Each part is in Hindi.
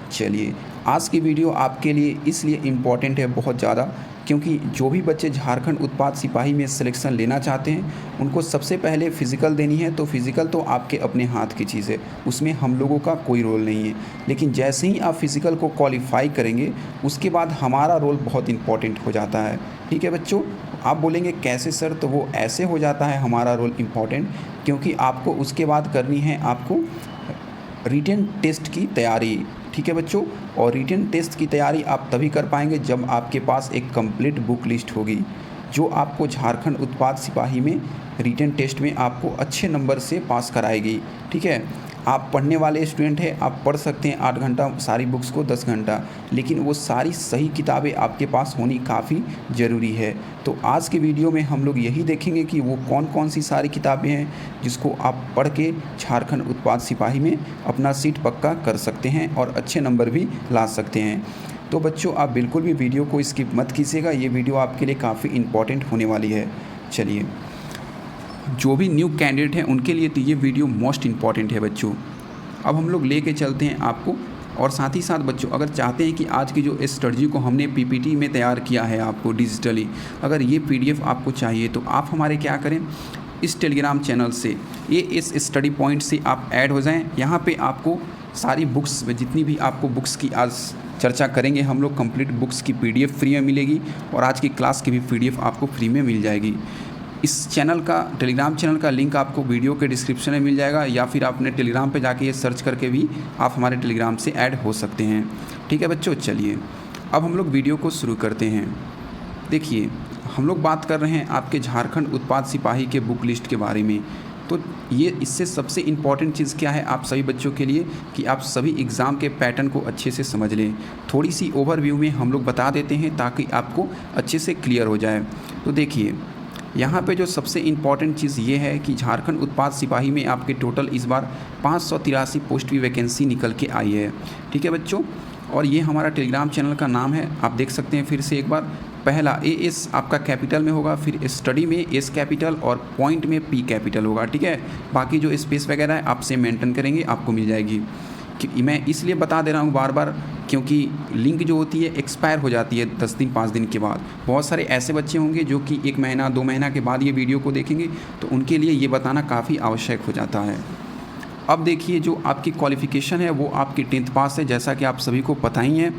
चलिए, आज की वीडियो आपके लिए इसलिए इम्पॉर्टेंट है बहुत ज़्यादा, क्योंकि जो भी बच्चे झारखंड उत्पाद सिपाही में सिलेक्शन लेना चाहते हैं उनको सबसे पहले फ़िज़िकल देनी है। तो फ़िज़िकल तो आपके अपने हाथ की चीज़ है, उसमें हम लोगों का कोई रोल नहीं है। लेकिन जैसे ही आप फ़िज़िकल को क्वालिफ़ाई करेंगे उसके बाद हमारा रोल बहुत इम्पॉर्टेंट हो जाता है। ठीक है बच्चों, आप बोलेंगे कैसे सर? तो वो ऐसे हो जाता है हमारा रोल इम्पॉर्टेंट, क्योंकि आपको उसके बाद करनी है आपको रिटन टेस्ट की तैयारी। ठीक है बच्चों, और रिटन टेस्ट की तैयारी आप तभी कर पाएंगे जब आपके पास एक कंप्लीट बुक लिस्ट होगी जो आपको झारखंड उत्पाद सिपाही में रिटन टेस्ट में आपको अच्छे नंबर से पास कराएगी। ठीक है, आप पढ़ने वाले स्टूडेंट हैं, आप पढ़ सकते हैं 8 घंटा सारी बुक्स को 10 घंटा, लेकिन वो सारी सही किताबें आपके पास होनी काफ़ी ज़रूरी है। तो आज के वीडियो में हम लोग यही देखेंगे कि वो कौन कौन सी सारी किताबें हैं जिसको आप पढ़ के झारखंड उत्पाद सिपाही में अपना सीट पक्का कर सकते हैं और अच्छे नंबर भी ला सकते हैं। तो बच्चों, आप बिल्कुल भी वीडियो को स्किप मत कीजिएगा, ये वीडियो आपके लिए काफ़ी इम्पॉर्टेंट होने वाली है। चलिए, जो भी न्यू कैंडिडेट हैं उनके लिए तो ये वीडियो मोस्ट इम्पॉर्टेंट है बच्चों। अब हम लोग लेके चलते हैं आपको, और साथ ही साथ बच्चों अगर चाहते हैं कि आज की जो इस स्ट्रेटजी को हमने पीपीटी में तैयार किया है आपको डिजिटली, अगर ये पीडीएफ आपको चाहिए तो आप हमारे क्या करें, इस टेलीग्राम चैनल से ये इस स्टडी पॉइंट से आप ऐड हो जाएं। यहाँ पे आपको सारी बुक्स में जितनी भी आपको बुक्स की आज चर्चा करेंगे हम लोग, कंप्लीट बुक्स की पीडीएफ फ्री में मिलेगी और आज की क्लास की भी पीडीएफ आपको फ्री में मिल जाएगी। इस चैनल का टेलीग्राम चैनल का लिंक आपको वीडियो के डिस्क्रिप्शन में मिल जाएगा, या फिर आप अपने टेलीग्राम पे जाके ये सर्च करके भी आप हमारे टेलीग्राम से ऐड हो सकते हैं। ठीक है बच्चों, चलिए अब हम लोग वीडियो को शुरू करते हैं। देखिए, हम लोग बात कर रहे हैं आपके झारखंड उत्पाद सिपाही के बुक लिस्ट के बारे में। तो ये इससे सबसे इम्पॉर्टेंट चीज़ क्या है आप सभी बच्चों के लिए कि आप सभी एग्ज़ाम के पैटर्न को अच्छे से समझ लें। थोड़ी सी ओवरव्यू में हम लोग बता देते हैं ताकि आपको अच्छे से क्लियर हो जाए। तो देखिए, यहाँ पे जो सबसे इम्पॉर्टेंट चीज़ ये है कि झारखंड उत्पाद सिपाही में आपके टोटल इस बार 583 पोस्ट की वैकेंसी निकल के आई है। ठीक है बच्चों, और ये हमारा टेलीग्राम चैनल का नाम है, आप देख सकते हैं फिर से एक बार। पहला एस आपका कैपिटल में होगा, फिर स्टडी में एस कैपिटल और पॉइंट में पी कैपिटल होगा। ठीक है, बाकी जो स्पेस वगैरह है आपसे मेंटेन करेंगे, आपको मिल जाएगी। कि मैं इसलिए बता दे रहा हूँ बार बार क्योंकि लिंक जो होती है एक्सपायर हो जाती है 10 दिन 5 दिन के बाद। बहुत सारे ऐसे बच्चे होंगे जो कि 1 महीना 2 महीना के बाद ये वीडियो को देखेंगे, तो उनके लिए ये बताना काफ़ी आवश्यक हो जाता है। अब देखिए, जो आपकी क्वालिफ़िकेशन है वो आपकी 10th पास है, जैसा कि आप सभी को पता ही है।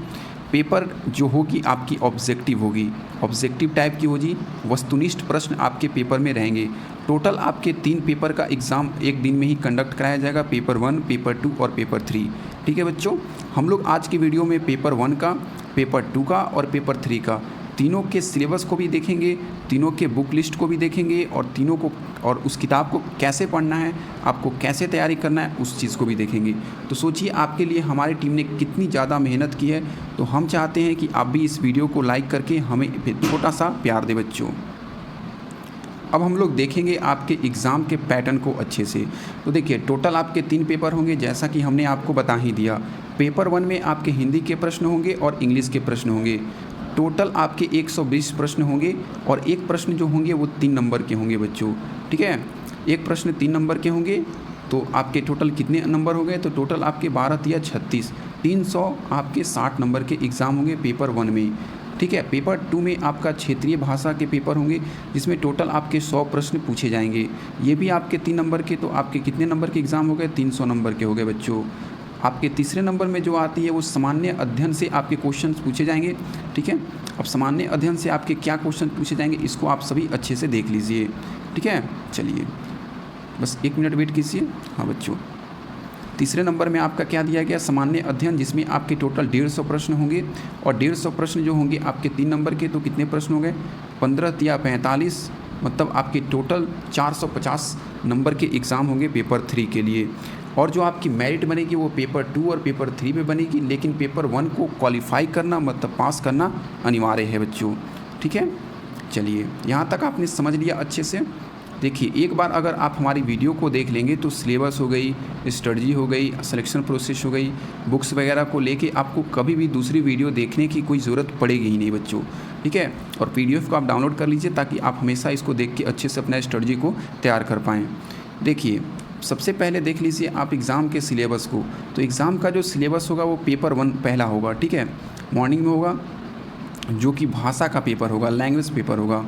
पेपर जो होगी आपकी ऑब्जेक्टिव होगी, ऑब्जेक्टिव टाइप की होगी, वस्तुनिष्ठ प्रश्न आपके पेपर में रहेंगे। टोटल आपके 3 पेपर का एग्ज़ाम एक दिन में ही कंडक्ट कराया जाएगा, पेपर 1, पेपर 2 और पेपर 3। ठीक है बच्चों, हम लोग आज की वीडियो में पेपर 1 का, पेपर 2 का और पेपर 3 का तीनों के सिलेबस को भी देखेंगे, तीनों के बुक लिस्ट को भी देखेंगे, और तीनों को और उस किताब को कैसे पढ़ना है, आपको कैसे तैयारी करना है, उस चीज़ को भी देखेंगे। तो सोचिए आपके लिए हमारी टीम ने कितनी ज़्यादा मेहनत की है। तो हम चाहते हैं कि आप भी इस वीडियो को लाइक करके हमें छोटा सा प्यार दें बच्चों। अब हम लोग देखेंगे आपके एग्ज़ाम के पैटर्न को अच्छे से। तो देखिए, टोटल आपके 3 पेपर होंगे, जैसा कि हमने आपको बता ही दिया। पेपर 1 में आपके हिंदी के प्रश्न होंगे और इंग्लिश के प्रश्न होंगे। टोटल आपके 120 प्रश्न होंगे, और एक प्रश्न जो होंगे वो 3 नंबर के होंगे बच्चों। ठीक है, एक प्रश्न 3 नंबर के होंगे। तो आपके टोटल कितने नंबर हो गए? तो टोटल आपके 12 या 36, 300 आपके 60 नंबर के एग्ज़ाम होंगे पेपर 1 में। ठीक है, पेपर 2 में आपका क्षेत्रीय भाषा के पेपर होंगे, जिसमें टोटल आपके 100 प्रश्न पूछे जाएंगे। ये भी आपके 3 नंबर के, तो आपके कितने नंबर के एग्ज़ाम हो गए? 300 नंबर के हो गए बच्चों। आपके तीसरे नंबर में जो आती है वो सामान्य अध्ययन से आपके क्वेश्चन पूछे जाएंगे। ठीक है, अब सामान्य अध्ययन से आपके क्या क्वेश्चन पूछे जाएंगे इसको आप सभी अच्छे से देख लीजिए। ठीक है, चलिए बस 1 मिनट वेट कीजिए। हाँ बच्चों, तीसरे नंबर में आपका क्या दिया गया? सामान्य अध्ययन, जिसमें आपके टोटल 150 प्रश्न होंगे, और 150 प्रश्न जो होंगे आपके 3 नंबर के, तो कितने प्रश्न हो गए? 15 या 45, मतलब आपके टोटल 450 नंबर के एग्ज़ाम होंगे पेपर 3 के लिए। और जो आपकी मेरिट बनेगी वो पेपर 2 और पेपर 3 में बनेगी, लेकिन पेपर 1 को क्वालिफाई करना मतलब पास करना अनिवार्य है बच्चों। ठीक है, चलिए यहाँ तक आपने समझ लिया अच्छे से। देखिए, एक बार अगर आप हमारी वीडियो को देख लेंगे तो सिलेबस हो गई, स्ट्रेटजी हो गई, सिलेक्शन प्रोसेस हो गई, बुक्स वगैरह को लेके आपको कभी भी दूसरी वीडियो देखने की कोई ज़रूरत पड़ेगी ही नहीं बच्चों। ठीक है, और पीडीएफ को आप डाउनलोड कर लीजिए ताकि आप हमेशा इसको देख के अच्छे से अपना स्ट्रेटजी को तैयार कर पाएँ। देखिए, सबसे पहले देख लीजिए आप एग्ज़ाम के सिलेबस को। तो एग्ज़ाम का जो सिलेबस होगा वो पेपर 1 पहला होगा, ठीक है, मॉर्निंग में होगा, जो कि भाषा का पेपर होगा, लैंग्वेज पेपर होगा।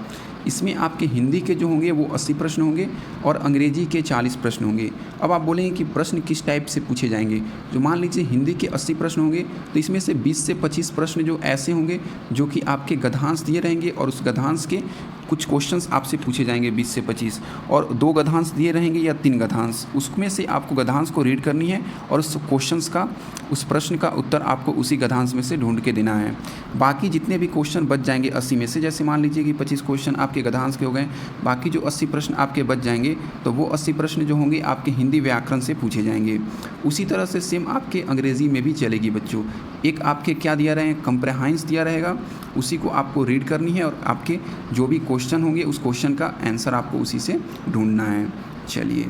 इसमें आपके हिंदी के जो होंगे वो 80 प्रश्न होंगे और अंग्रेजी के 40 प्रश्न होंगे। अब आप बोलेंगे कि प्रश्न किस टाइप से पूछे जाएंगे। जो मान लीजिए हिंदी के 80 प्रश्न होंगे तो इसमें से 20 से 25 प्रश्न जो ऐसे होंगे जो कि आपके गद्यांश दिए रहेंगे और उस गद्यांश के कुछ क्वेश्चंस आपसे पूछे जाएंगे 20 से 25, और 2 गद्यांश दिए रहेंगे या 3 गद्यांश, उसमें से आपको गद्यांश को रीड करनी है और उस क्वेश्चंस का, उस प्रश्न का उत्तर आपको उसी गद्यांश में से ढूंढ के देना है। बाकी जितने भी क्वेश्चन बच जाएंगे 80 में से, जैसे मान लीजिए कि 25 क्वेश्चन आपके गद्यांश के हो गए, बाकी जो 80 प्रश्न आपके बच जाएंगे तो वो 80 प्रश्न जो होंगे आपके हिंदी व्याकरण से पूछे जाएंगे। उसी तरह से सेम आपके अंग्रेज़ी में भी चलेगी बच्चों। एक आपके क्या दिया रहे हैं, कंप्रेहेंस दिया रहेगा, उसी को आपको रीड करनी है और आपके जो भी क्वेश्चन होंगे उस क्वेश्चन का आंसर आपको उसी से ढूंढना है। चलिए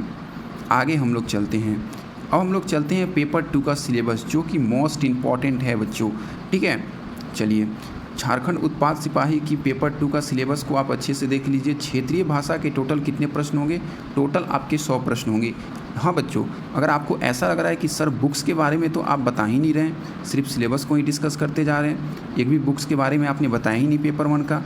आगे हम लोग चलते हैं। अब हम लोग चलते हैं पेपर 2 का सिलेबस, जो कि मोस्ट इम्पॉर्टेंट है बच्चों, ठीक है। चलिए झारखंड उत्पाद सिपाही की पेपर 2 का सिलेबस को आप अच्छे से देख लीजिए। क्षेत्रीय भाषा के टोटल कितने प्रश्न होंगे, टोटल आपके 100 प्रश्न होंगे। हाँ बच्चों, अगर आपको ऐसा लग रहा है कि सर बुक्स के बारे में तो आप बता ही नहीं रहे हैं, सिर्फ सिलेबस को ही डिस्कस करते जा रहे हैं, एक भी बुक्स के बारे में आपने बताया ही नहीं पेपर 1 का,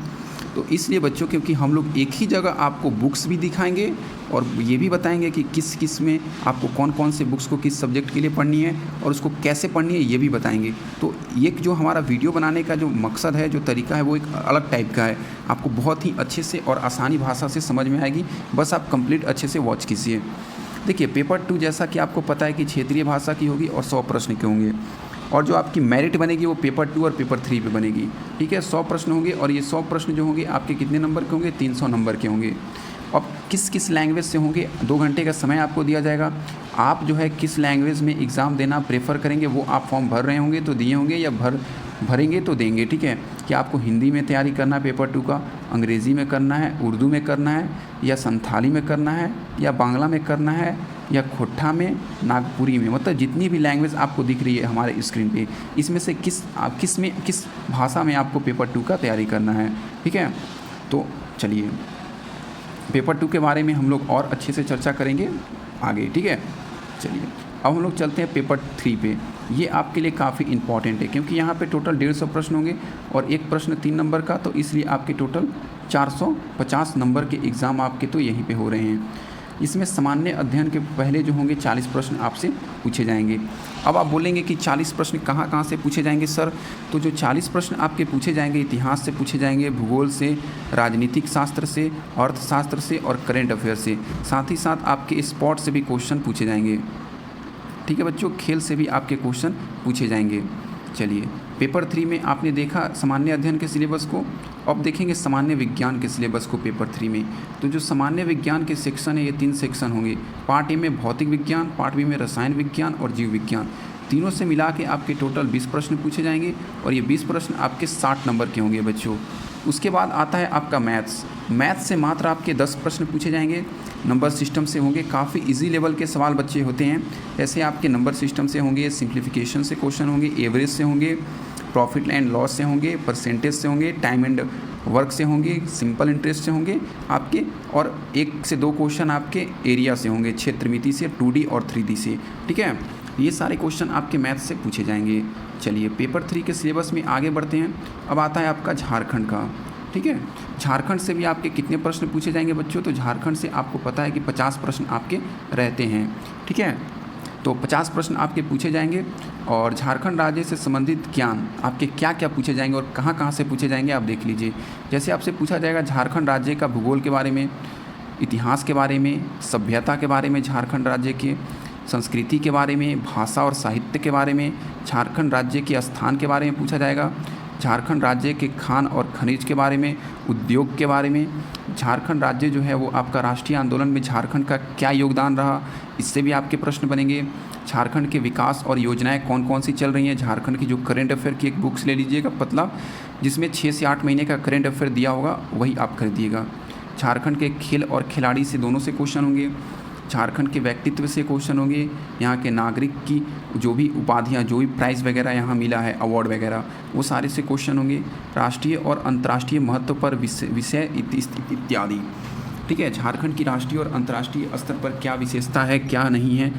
तो इसलिए बच्चों क्योंकि हम लोग एक ही जगह आपको बुक्स भी दिखाएंगे और ये भी बताएंगे कि किस किस में आपको कौन कौन से बुक्स को किस सब्जेक्ट के लिए पढ़नी है और उसको कैसे पढ़नी है ये भी बताएंगे। तो ये जो हमारा वीडियो बनाने का जो मकसद है, जो तरीका है, वो एक अलग टाइप का है, आपको बहुत ही अच्छे से और आसानी भाषा से समझ में आएगी, बस आप कंप्लीट अच्छे से वॉच कीजिए। देखिए पेपर 2 जैसा कि आपको पता है कि क्षेत्रीय भाषा की होगी और 100 प्रश्न के होंगे, और जो आपकी मेरिट बनेगी वो पेपर 2 और पेपर 3 पे बनेगी, ठीक है। 100 प्रश्न होंगे और ये 100 प्रश्न जो होंगे आपके कितने नंबर के होंगे, 300 नंबर के होंगे। अब किस किस लैंग्वेज से होंगे, 2 घंटे का समय आपको दिया जाएगा। आप जो है किस लैंग्वेज में एग्ज़ाम देना प्रेफर करेंगे वो आप फॉर्म भर रहे होंगे तो दिए होंगे या भरेंगे तो देंगे, ठीक है। कि आपको हिंदी में तैयारी करना है पेपर 2 का, अंग्रेज़ी में करना है, उर्दू में करना है, या संथाली में करना है, या बांग्ला में करना है, या खोट्ठा में, नागपुरी में, मतलब जितनी भी लैंग्वेज आपको दिख रही है हमारे स्क्रीन पे, इसमें से किस भाषा में आपको पेपर 2 का तैयारी करना है, ठीक है। तो चलिए पेपर 2 के बारे में हम लोग और अच्छे से चर्चा करेंगे आगे, ठीक है। चलिए अब हम लोग चलते हैं पेपर 3 पे। ये आपके लिए काफ़ी इंपॉर्टेंट है क्योंकि यहाँ पे टोटल 150 प्रश्न होंगे और एक प्रश्न 3 नंबर का, तो इसलिए आपके टोटल 450 नंबर के एग्ज़ाम आपके तो यहीं पे हो रहे हैं। इसमें सामान्य अध्ययन के पहले जो होंगे 40 प्रश्न आपसे पूछे जाएंगे। अब आप बोलेंगे कि 40 प्रश्न कहाँ कहाँ से पूछे जाएंगे सर, तो जो 40 प्रश्न आपके पूछे जाएंगे इतिहास से पूछे जाएंगे, भूगोल से, राजनीतिक शास्त्र से, अर्थशास्त्र से और करेंट अफेयर से, साथ ही साथ आपके स्पोर्ट्स से भी क्वेश्चन पूछे जाएंगे, ठीक है बच्चों। खेल से भी आपके क्वेश्चन पूछे जाएंगे। चलिए पेपर 3 में आपने देखा सामान्य अध्ययन के सिलेबस को, अब देखेंगे सामान्य विज्ञान के सिलेबस को पेपर 3 में। तो जो सामान्य विज्ञान के सेक्शन है ये 3 सेक्शन होंगे। पार्ट ए में भौतिक विज्ञान, पार्ट बी में रसायन विज्ञान और जीव विज्ञान, तीनों से मिला के आपके टोटल 20 प्रश्न पूछे जाएंगे और ये 20 प्रश्न आपके 60 नंबर के होंगे बच्चों। उसके बाद आता है आपका मैथ्स से मात्र आपके 10 प्रश्न पूछे जाएंगे। नंबर सिस्टम से होंगे, काफ़ी इजी लेवल के सवाल बच्चे होते हैं, ऐसे आपके नंबर सिस्टम से होंगे, सिंप्लीफिकेशन से क्वेश्चन होंगे, एवरेज से होंगे, प्रॉफिट एंड लॉस से होंगे, परसेंटेज से होंगे, टाइम एंड वर्क से होंगे, सिंपल इंटरेस्ट से होंगे आपके, और 1 से 2 क्वेश्चन आपके एरिया से होंगे, क्षेत्रमिति से, 2D और 3D से, ठीक है। ये सारे क्वेश्चन आपके मैथ से पूछे जाएंगे। चलिए पेपर 3 के सिलेबस में आगे बढ़ते हैं। अब आता है आपका झारखंड का, ठीक है। झारखंड से भी आपके कितने प्रश्न पूछे जाएंगे बच्चों, तो झारखंड से आपको पता है कि 50 प्रश्न आपके रहते हैं, ठीक है। तो 50 प्रश्न आपके पूछे जाएंगे और झारखंड राज्य से संबंधित ज्ञान आपके क्या क्या पूछे जाएंगे और कहाँ कहाँ से पूछे जाएंगे आप देख लीजिए। जैसे आपसे पूछा जाएगा झारखंड राज्य का भूगोल के बारे में, इतिहास के बारे में, सभ्यता के बारे में, झारखंड राज्य के संस्कृति के बारे में, भाषा और साहित्य के बारे में, झारखंड राज्य के स्थान के बारे में पूछा जाएगा, झारखंड राज्य के खान और खनिज के बारे में, उद्योग के बारे में, झारखंड राज्य जो है वो आपका राष्ट्रीय आंदोलन में झारखंड का क्या योगदान रहा, इससे भी आपके प्रश्न बनेंगे। झारखंड के विकास और योजनाएं कौन कौन सी चल रही हैं, झारखंड की जो करेंट अफेयर की एक बुक्स ले लीजिएगा पतला, जिसमें 6 से 8 महीने का करेंट अफेयर दिया होगा, वही आप खरीदिएगा। झारखंड के खेल और खिलाड़ी से दोनों से क्वेश्चन होंगे, झारखंड के व्यक्तित्व से क्वेश्चन होंगे, यहाँ के नागरिक की जो भी उपाधियाँ, जो भी प्राइज़ वगैरह यहाँ मिला है, अवार्ड वगैरह, वो सारे से क्वेश्चन होंगे, राष्ट्रीय और अंतर्राष्ट्रीय महत्व पर विषय इत्यादि। ठीक है। झारखंड की राष्ट्रीय और अंतर्राष्ट्रीय स्तर पर क्या विशेषता है, क्या नहीं है,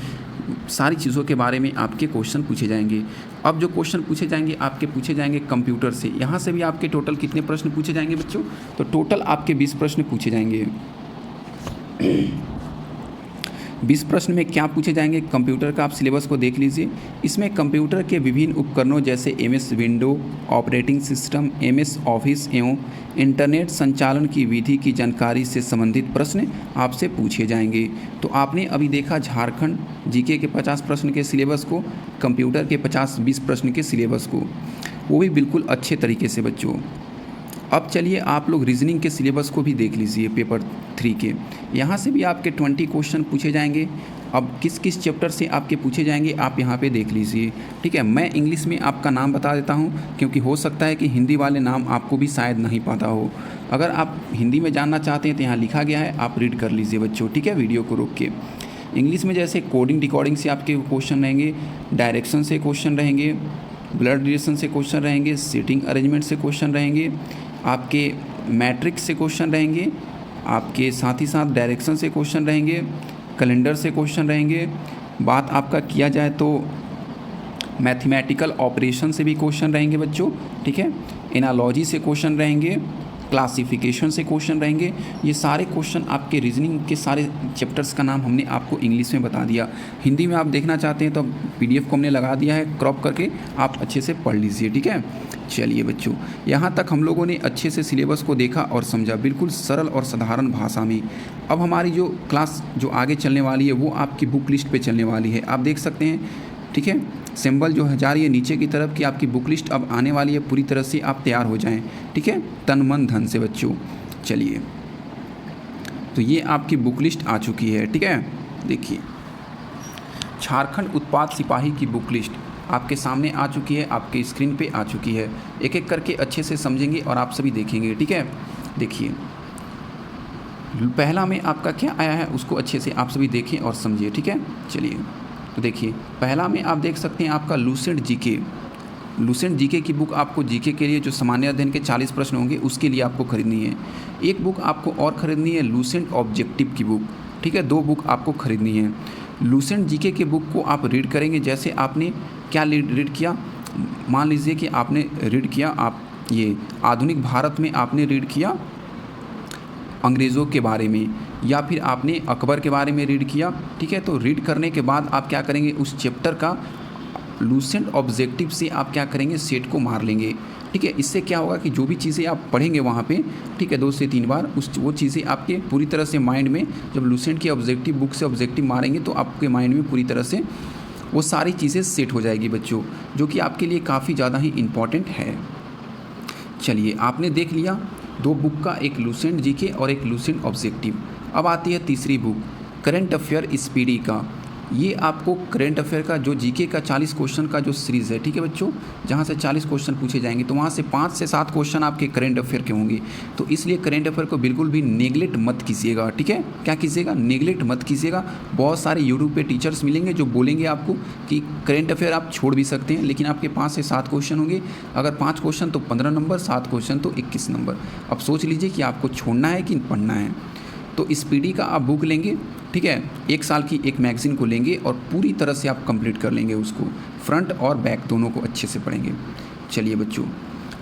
सारी चीज़ों के बारे में आपके क्वेश्चन पूछे जाएंगे। अब जो क्वेश्चन पूछे जाएंगे आपके पूछे जाएंगे कंप्यूटर से। यहाँ से भी आपके टोटल कितने प्रश्न पूछे जाएंगे बच्चों? तो टोटल आपके 20 प्रश्न पूछे जाएंगे। 20 प्रश्न में क्या पूछे जाएंगे? कंप्यूटर का आप सिलेबस को देख लीजिए। इसमें कंप्यूटर के विभिन्न उपकरणों जैसे MS window, operating system, MS office एवं इंटरनेट संचालन की विधि की जानकारी से संबंधित प्रश्न आपसे पूछे जाएंगे। तो आपने अभी देखा झारखंड जीके के 50 प्रश्न के सिलेबस को, कंप्यूटर के 20 प्रश्न के सिलेबस को, वो भी बिल्कुल अच्छे तरीके से बच्चों। अब चलिए आप लोग रीजनिंग के सिलेबस को भी देख लीजिए पेपर 3 के। यहाँ से भी आपके 20 क्वेश्चन पूछे जाएंगे। अब किस किस चैप्टर से आपके पूछे जाएंगे आप यहाँ पे देख लीजिए, ठीक है। मैं इंग्लिश में आपका नाम बता देता हूँ क्योंकि हो सकता है कि हिंदी वाले नाम आपको भी शायद नहीं पता हो। अगर आप हिंदी में जानना चाहते हैं तो यहाँ लिखा गया है, आप रीड कर लीजिए बच्चों, ठीक है, वीडियो को रोक के। इंग्लिश में जैसे कोडिंग डिकोडिंग से आपके क्वेश्चन रहेंगे, डायरेक्शन से क्वेश्चन रहेंगे, ब्लड रिलेशन से क्वेश्चन रहेंगे, सीटिंग अरेंजमेंट से क्वेश्चन रहेंगे, आपके मैट्रिक्स से क्वेश्चन रहेंगे, आपके साथ ही साथ डायरेक्शन से क्वेश्चन रहेंगे, कैलेंडर से क्वेश्चन रहेंगे। बात आपका किया जाए तो मैथमेटिकल ऑपरेशन से भी क्वेश्चन रहेंगे बच्चों, ठीक है। एनालॉजी से क्वेश्चन रहेंगे, क्लासिफिकेशन से क्वेश्चन रहेंगे। ये सारे क्वेश्चन आपके रीजनिंग के सारे चैप्टर्स का नाम हमने आपको इंग्लिश में बता दिया। हिंदी में आप देखना चाहते हैं तो PDF को हमने लगा दिया है क्रॉप करके, आप अच्छे से पढ़ लीजिए, ठीक है। चलिए बच्चों, यहाँ तक हम लोगों ने अच्छे से सिलेबस को देखा और समझा, बिल्कुल सरल और साधारण भाषा में। अब हमारी जो क्लास जो आगे चलने वाली है वो आपकी बुक लिस्ट पे चलने वाली है, आप देख सकते हैं, ठीक है। सिंबल जो है जा रही है नीचे की तरफ कि आपकी बुक लिस्ट अब आने वाली है, पूरी तरह से आप तैयार हो जाएं, ठीक है, तन मन धन से बच्चों। चलिए, तो ये आपकी बुक लिस्ट आ चुकी है, ठीक है। देखिए, झारखंड उत्पाद सिपाही की बुक लिस्ट आपके सामने आ चुकी है, आपके स्क्रीन पे आ चुकी है। एक एक करके अच्छे से समझेंगे और आप सभी देखेंगे, ठीक है। देखिए, पहला में आपका क्या आया है उसको अच्छे से आप सभी देखें और समझिए, ठीक है। चलिए, तो देखिए, पहला में आप देख सकते हैं आपका लूसेंट जीके। लूसेंट जीके की बुक आपको जीके के लिए जो सामान्य अध्ययन के 40 प्रश्न होंगे उसके लिए आपको खरीदनी है। एक बुक आपको और ख़रीदनी है लूसेंट ऑब्जेक्टिव की बुक, ठीक है। 2 बुक आपको ख़रीदनी है। लूसेंट जीके के बुक को आप रीड करेंगे, जैसे आपने क्या रीड किया, मान लीजिए कि आपने रीड किया, आप ये आधुनिक भारत में आपने रीड किया अंग्रेज़ों के बारे में, या फिर आपने अकबर के बारे में रीड किया, ठीक है। तो रीड करने के बाद आप क्या करेंगे, उस चैप्टर का लूसेंट ऑब्जेक्टिव से आप क्या करेंगे, सेट को मार लेंगे, ठीक है। इससे क्या होगा कि जो भी चीज़ें आप पढ़ेंगे वहाँ पे, ठीक है, 2 से 3 बार वो चीज़ें आपके पूरी तरह से माइंड में, जब लूसेंट की ऑब्जेक्टिव बुक से ऑब्जेक्टिव मारेंगे तो आपके माइंड में पूरी तरह से वो सारी चीज़ें सेट हो जाएगी बच्चों, जो कि आपके लिए काफ़ी ज़्यादा ही इम्पॉर्टेंट है। चलिए, आपने देख लिया 2 बुक का, एक लूसेंट जीके और एक लूसेंट ऑब्जेक्टिव। अब आती है तीसरी बुक, करंट अफेयर स्पीडी का। ये आपको करंट अफेयर का जो जीके का 40 क्वेश्चन का जो सीरीज़ है, ठीक है बच्चों, जहाँ से 40 क्वेश्चन पूछे जाएंगे, तो वहाँ से 5 से 7 क्वेश्चन आपके करंट अफेयर के होंगे। तो इसलिए करंट अफेयर को बिल्कुल भी नेगलेक्ट मत कीजिएगा, ठीक है। क्या कीजिएगा, नेगलेक्ट मत कीजिएगा। बहुत सारे यूट्यूब पे टीचर्स मिलेंगे जो बोलेंगे आपको कि करंट अफेयर आप छोड़ भी सकते हैं, लेकिन आपके 5 से 7 क्वेश्चन होंगे। अगर 5 क्वेश्चन तो 15 नंबर, 7 क्वेश्चन तो 21 नंबर। अब सोच लीजिए कि आपको छोड़ना है कि पढ़ना है। तो स्पीडी का आप बुक लेंगे, ठीक है, 1 साल की एक मैगज़ीन को लेंगे और पूरी तरह से आप कंप्लीट कर लेंगे उसको, फ्रंट और बैक दोनों को अच्छे से पढ़ेंगे। चलिए बच्चों,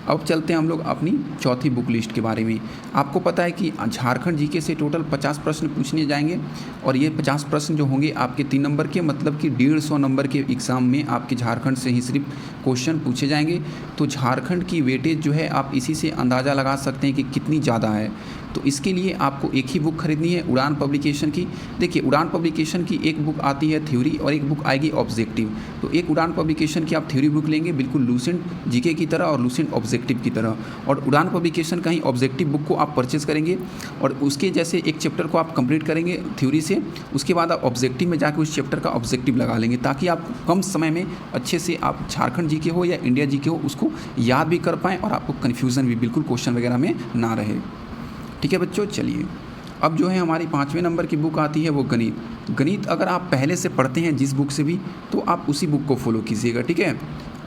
अब चलते हैं हम लोग अपनी चौथी बुक लिस्ट के बारे में। आपको पता है कि झारखंड जीके से टोटल 50 प्रश्न पूछने जाएंगे और ये 50 प्रश्न जो होंगे आपके 3 नंबर के, मतलब कि 150 नंबर के एग्ज़ाम में आपके झारखंड से ही सिर्फ क्वेश्चन पूछे जाएंगे। तो झारखंड की वेटेज जो है आप इसी से अंदाज़ा लगा सकते हैं कि कितनी ज़्यादा है। तो इसके लिए आपको एक ही बुक खरीदनी है, उड़ान पब्लिकेशन की। देखिए, उड़ान पब्लिकेशन की एक बुक आती है थ्योरी और एक बुक आएगी ऑब्जेक्टिव। तो एक उड़ान पब्लिकेशन की आप थ्योरी बुक लेंगे, बिल्कुल लूसेंट जीके की तरह और लूसेंट ऑब्जेक्टिव की तरह, और उड़ान पब्लिकेशन का ही ऑब्जेक्टिव बुक को आप परचेज़ करेंगे और उसके जैसे एक चैप्टर को आप कंप्लीट करेंगे थ्योरी से, उसके बाद आप ऑब्जेक्टिव में जाकर उस चैप्टर का ऑब्जेक्टिव लगा लेंगे, ताकि आप कम समय में अच्छे से आप झारखंड जीके हो या इंडिया जीके हो उसको याद भी कर पाएँ और आपको कन्फ्यूज़न भी बिल्कुल क्वेश्चन वगैरह में ना रहे, ठीक है बच्चों। चलिए, अब जो है हमारी 5वें नंबर की बुक आती है वो गणित। गणित अगर आप पहले से पढ़ते हैं जिस बुक से भी, तो आप उसी बुक को फॉलो कीजिएगा, ठीक है।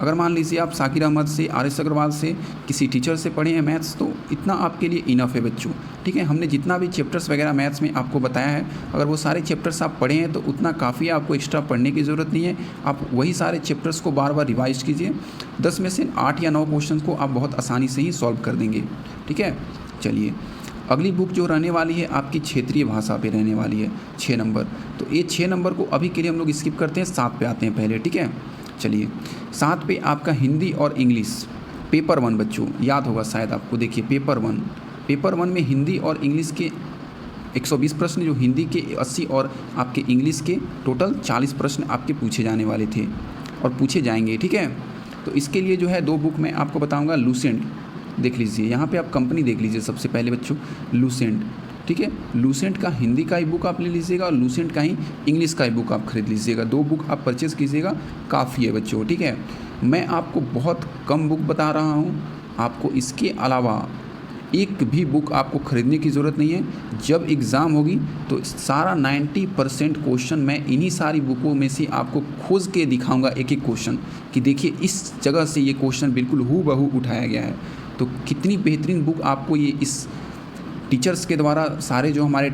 अगर मान लीजिए आप साकिर अहमद से, आर.एस. अग्रवाल से, किसी टीचर से पढ़े हैं मैथ्स, तो इतना आपके लिए इनफ है बच्चों, ठीक है। हमने जितना भी चैप्टर्स वगैरह मैथ्स में आपको बताया है, अगर वो सारे चैप्टर्स आप पढ़े हैं तो उतना काफ़ी है, आपको एक्स्ट्रा पढ़ने की ज़रूरत नहीं है। आप वही सारे चैप्टर्स को बार बार रिवाइज कीजिए। 10 में से 8 या 9 क्वेश्चन को आप बहुत आसानी से ही सॉल्व कर देंगे, ठीक है। चलिए, अगली बुक जो रहने वाली है आपकी क्षेत्रीय भाषा पे रहने वाली है, 6 नंबर। तो ये 6 नंबर को अभी के लिए हम लोग स्किप करते हैं, 7 पे आते हैं पहले, ठीक है। चलिए, 7 पे आपका हिंदी और इंग्लिश पेपर 1 बच्चों, याद होगा शायद आपको। देखिए पेपर 1 में हिंदी और इंग्लिश के 120 प्रश्न, जो हिंदी के 80 और आपके इंग्लिश के टोटल 40 प्रश्न आपके पूछे जाने वाले थे और पूछे जाएंगे, ठीक है। तो इसके लिए जो है 2 बुक मैं आपको बताऊंगा। लूसेंट देख लीजिए, यहाँ पे आप कंपनी देख लीजिए सबसे पहले बच्चों, लूसेंट, ठीक है। लूसेंट का हिंदी का ही बुक आप ले लीजिएगा और लूसेंट का ही इंग्लिश का ही बुक आप खरीद लीजिएगा। 2 बुक आप परचेज़ कीजिएगा, काफ़ी है बच्चों, ठीक है। मैं आपको बहुत कम बुक बता रहा हूँ, आपको इसके अलावा एक भी बुक आपको ख़रीदने की ज़रूरत नहीं है। जब एग्ज़ाम होगी तो सारा 90% क्वेश्चन मैं इन्हीं सारी बुकों में से आपको खोज के दिखाऊंगा, एक एक क्वेश्चन, कि देखिए इस जगह से ये क्वेश्चन बिल्कुल हूबहू उठाया गया है। तो कितनी बेहतरीन बुक आपको ये इस टीचर्स के द्वारा, सारे जो हमारे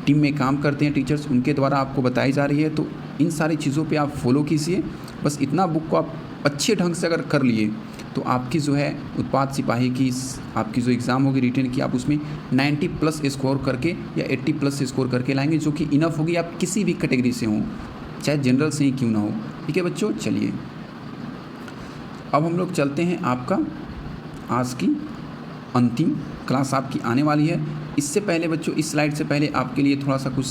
टीम में काम करते हैं टीचर्स, उनके द्वारा आपको बताई जा रही है। तो इन सारी चीज़ों पे आप फॉलो कीजिए। बस इतना बुक को आप अच्छे ढंग से अगर कर लिए तो आपकी जो है उत्पाद सिपाही की आपकी जो एग्ज़ाम होगी रिटन की, आप उसमें 90+ स्कोर करके या 80+ स्कोर करके लाएंगे, जो कि इनफ होगी। आप किसी भी कैटेगरी से हों, चाहे जनरल से ही क्यों ना हो, ठीक है बच्चों। चलिए, अब हम लोग चलते हैं, आपका आज की अंतिम क्लास आपकी आने वाली है। इससे पहले बच्चों, इस स्लाइड से पहले आपके लिए थोड़ा सा कुछ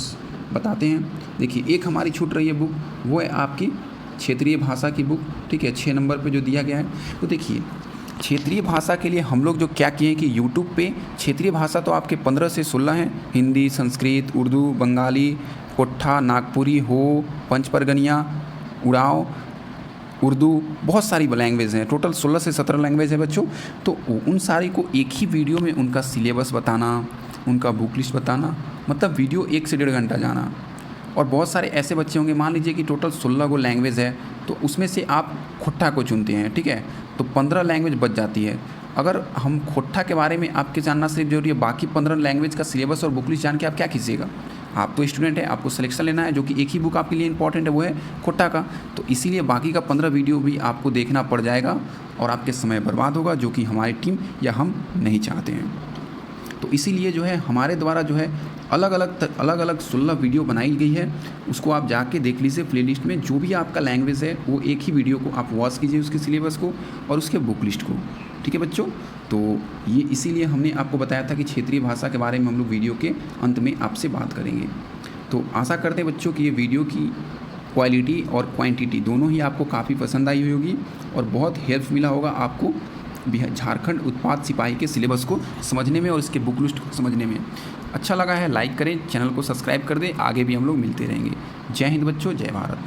बताते हैं। देखिए, एक हमारी छूट रही है बुक, वो है आपकी क्षेत्रीय भाषा की बुक, ठीक है, 6 नंबर पे जो दिया गया है। तो देखिए, क्षेत्रीय भाषा के लिए हम लोग जो क्या किए हैं कि यूट्यूब पे क्षेत्रीय भाषा तो आपके 15 से 16 हैं, हिंदी, संस्कृत, उर्दू, बंगाली, कोट्ठा, नागपुरी, हो, पंचपरगनिया, उड़ाव, उर्दू, बहुत सारी लैंग्वेज हैं, टोटल 16 से 17 लैंग्वेज है बच्चों। तो उन सारी को एक ही वीडियो में उनका सिलेबस बताना, उनका बुक लिस्ट बताना, मतलब वीडियो 1 से 1.5 घंटा जाना। और बहुत सारे ऐसे बच्चे होंगे, मान लीजिए कि टोटल 16 को लैंग्वेज है, तो उसमें से आप खोट्ठा को चुनते हैं, ठीक है, तो 15 लैंग्वेज बच जाती है। अगर हम खोट्ठा के बारे में आपके जानना सिर्फ जरूरी है, बाकी 15 लैंग्वेज का सिलेबस और बुक लिस्ट जान के आप क्या कीजिएगा। आप तो स्टूडेंट हैं, आपको सिलेक्शन लेना है, जो कि एक ही बुक आपके लिए इंपॉर्टेंट है, वो है खोट्ठा का। तो इसीलिए बाकी का 15 वीडियो भी आपको देखना पड़ जाएगा और आपके समय बर्बाद होगा, जो कि हमारी टीम या हम नहीं चाहते हैं। तो इसीलिए जो है हमारे द्वारा जो है अलग अलग 16 वीडियो बनाई गई है, उसको आप जाके देख लीजिए प्लेलिस्ट में। जो भी आपका लैंग्वेज है वो एक ही वीडियो को आप वॉच कीजिए, उसके सिलेबस को और उसके बुक लिस्ट को, ठीक है बच्चों। तो ये इसीलिए हमने आपको बताया था कि क्षेत्रीय भाषा के बारे में हम लोग वीडियो के अंत में आपसे बात करेंगे। तो आशा करते हैं बच्चों कि ये वीडियो की क्वालिटी और क्वांटिटी दोनों ही आपको काफ़ी पसंद आई हुई होगी और बहुत हेल्प मिला होगा आपको झारखंड उत्पाद सिपाही के सिलेबस को समझने में और इसके बुक लिस्ट को समझने में। अच्छा लगा है लाइक करें, चैनल को सब्सक्राइब कर दें, आगे भी हम लोग मिलते रहेंगे। जय हिंद बच्चों, जय भारत।